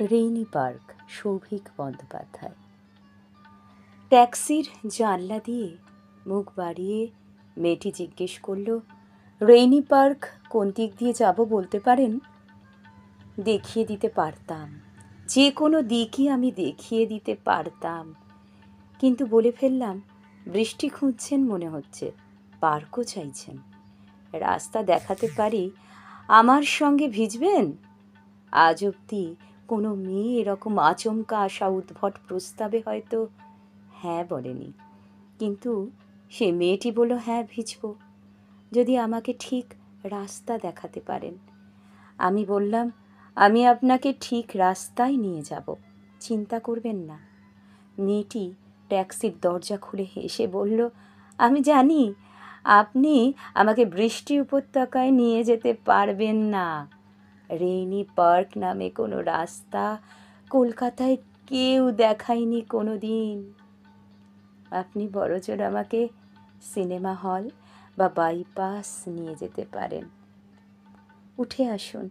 Rainy Park, Souvik Bandyopadhyay. ট্যাক্সির জানলা দিয়ে মুখ বাড়িয়ে মেয়েটি জিজ্ঞেস করল, রেইনি পার্ক কোন দিক দিয়ে যাব বলতে পারেন? দেখিয়ে দিতে পারতাম, যে কোনো দিকই আমি দেখিয়ে দিতে পারতাম, কিন্তু বলে ফেললাম, বৃষ্টি খুঁজছেন মনে হচ্ছে, পার্কও চাইছেন। রাস্তা দেখাতে পারি, আমার সঙ্গে ভিজবেন? আজ অবধি কোনো মেয়ে এরকম আচমকা আসা উদ্ভট প্রস্তাবে হয়তো হ্যাঁ বলেনি, কিন্তু সে মেয়েটি বলল, হ্যাঁ ভিজব, যদি আমাকে ঠিক রাস্তা দেখাতে পারেন। আমি বললাম, আমি আপনাকে ঠিক রাস্তায় নিয়ে যাব, চিন্তা করবেন না। মেয়েটি ট্যাক্সির দরজা খুলে হেসে বলল, আমি জানি আপনি আমাকে বৃষ্টি উপত্যকায় নিয়ে যেতে পারবেন না। রেইনি পার্ক নামে কোনো রাস্তা কলকাতায় কেউ দেখায়নি কোনো দিন। আপনি বড়জোর আমাকে সিনেমা হল বা বাইপাস নিয়ে যেতে পারেন। উঠে আসুন,